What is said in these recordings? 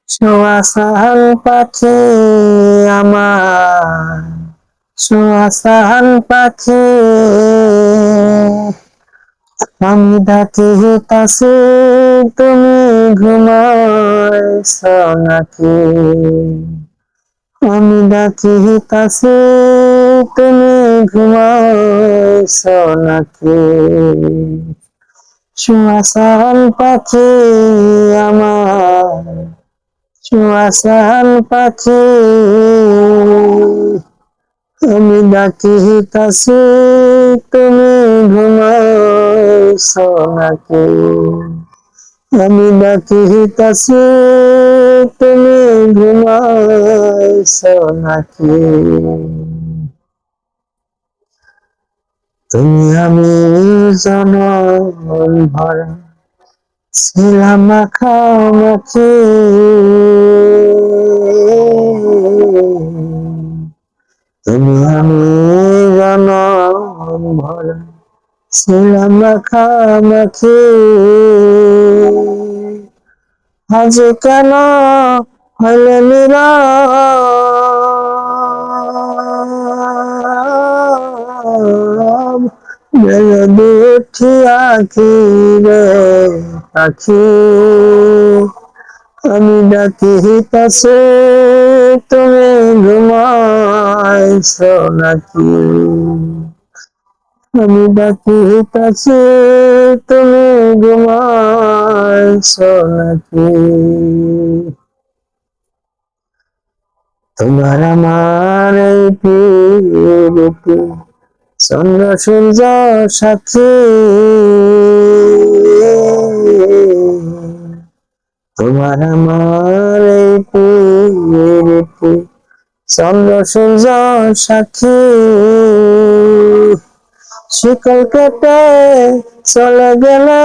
সোয়াশান পাখি আমার, সোয়াশান পাখি, আমি ডাকি তাসি তুমি ঘুমাইছ নাকি? আমি ডাকি তাসি তুমি ঘুমাইছ নাকি? সোয়াশান পাখি আমার, সোয়াশান পাখি, আমি ডাকি তাসি তুমি ঘুমাইছ নাকি? আমি ডাকি তাসি তুমি ঘুমাইছ নাকি? তুমি আমি জনম ভরা ছিলাম মাখামাখি, তুমি আমি জনম ভরা ছিলাম মাখামাখি, আজ কেন হইলে নীরব, মেলদি উঠিয়া কি রে পাখি? আমি ডাকি তাসে তুমি ঘুমাইছ নাকি? আমি ডাকি তাসে তুমি ঘুমাইছ নাকি? তোমার আমার এই পীড়িতি চন্দ্র সূর্য সাক্ষী, তোমার আমার এই পীড়িতি চন্দ্র সূর্য সাক্ষী, শিকল কেটে চলে গেলে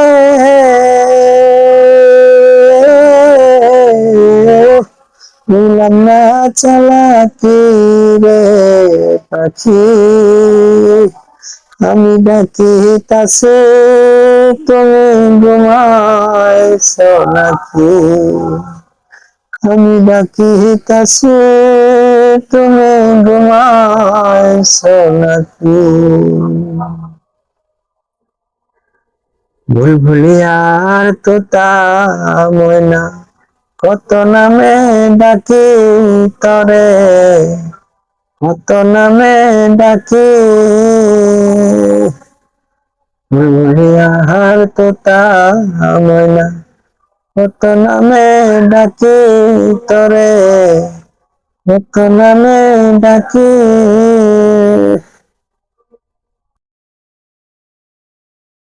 নিলাম না চালাকি রে পাখি, আমি ডাকি তাসে তুমি ঘুমাইছ নাকি? আমি ডাকি তাসে তুমি ঘুমাইছ নাকি? বুলবুলিয়ার তোতা ময়না কত নামে ডাকি তরে, কত নামে ডাকি, বুলবুলিয়ার তোতা ময়না কত নামে ডাকি তরে, কত নামে ডাকি।